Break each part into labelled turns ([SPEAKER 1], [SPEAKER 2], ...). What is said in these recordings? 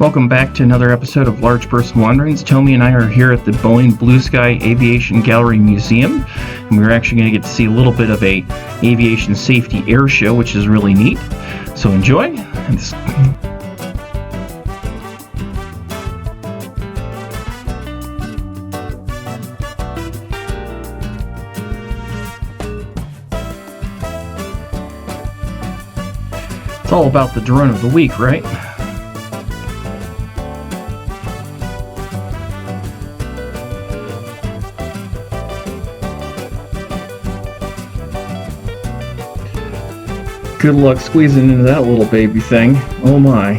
[SPEAKER 1] Welcome back to another episode of Large Person Wanderings. Tommy and I are here at the Boeing Blue Sky Aviation Gallery Museum, and we're actually going to get to see a little bit of a aviation safety air show, which is really neat. So enjoy. It's all about the drone of the week, right? Good luck squeezing into that little baby thing. Oh my.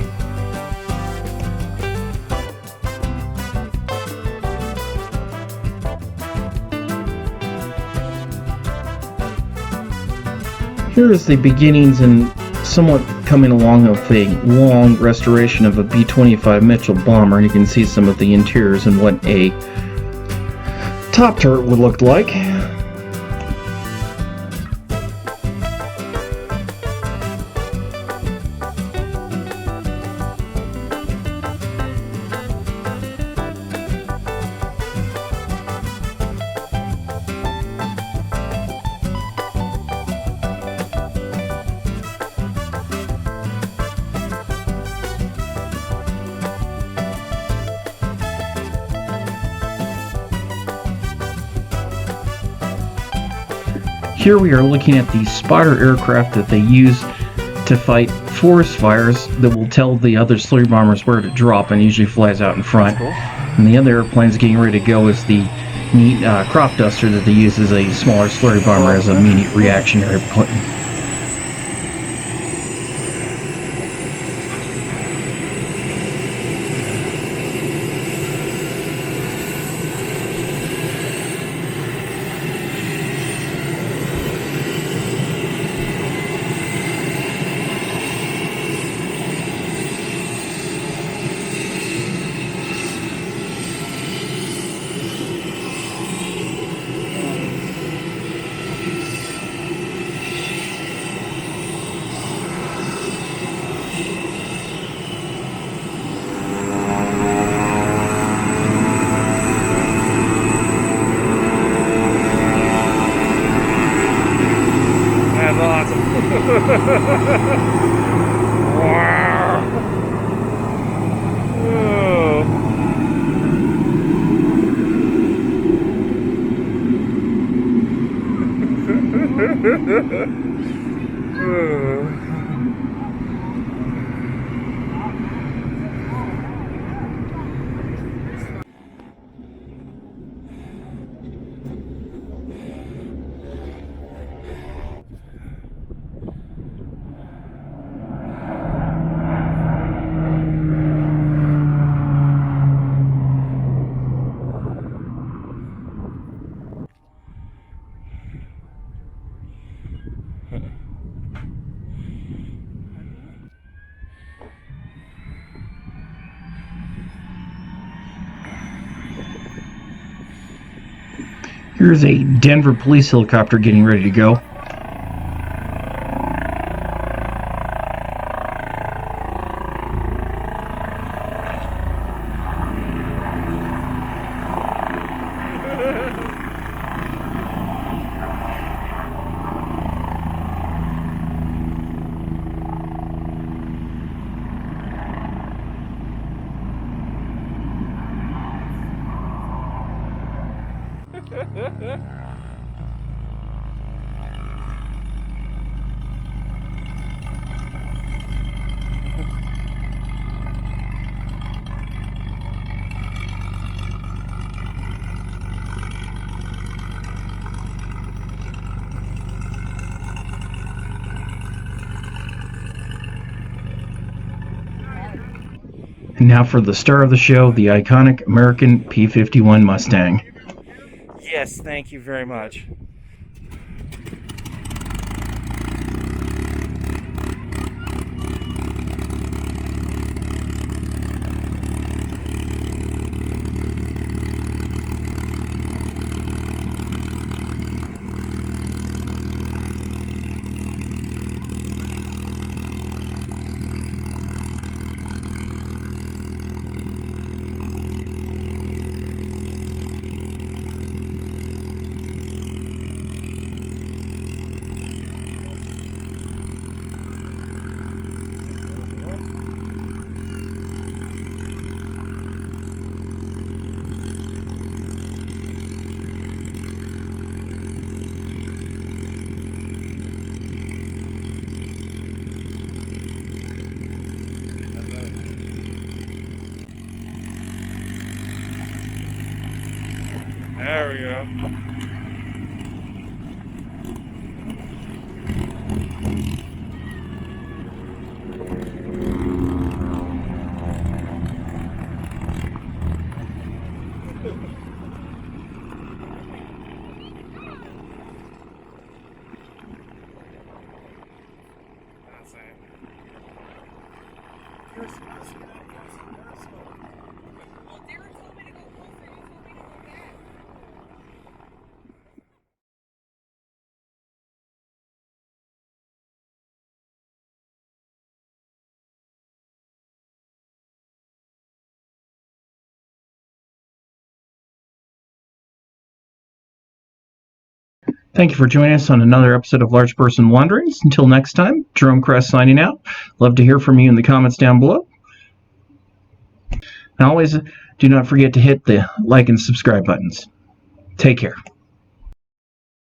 [SPEAKER 1] Here is the beginnings and somewhat coming along of a long restoration of a B-25 Mitchell bomber. You can see some of the interiors and what a top turret would look like. Here we are looking at the spotter aircraft that they use to fight forest fires that will tell the other slurry bombers where to drop, and usually flies out in front. Cool. And the other airplanes getting ready to go is the neat crop duster that they use as a smaller slurry bomber as a mini reactionary plane. Here's a Denver police helicopter getting ready to go. And now for the star of the show, the iconic American P-51 Mustang.
[SPEAKER 2] Yes, thank you very much. There we go. That's it.
[SPEAKER 3] Well, Derek told me to go closer. You told me to go back.
[SPEAKER 1] Thank you for joining us on another episode of Large Person Wanderings. Until next time, Jerome Kress signing out. Love to hear from you in the comments down below. And always do not forget to hit the like and subscribe buttons. Take care.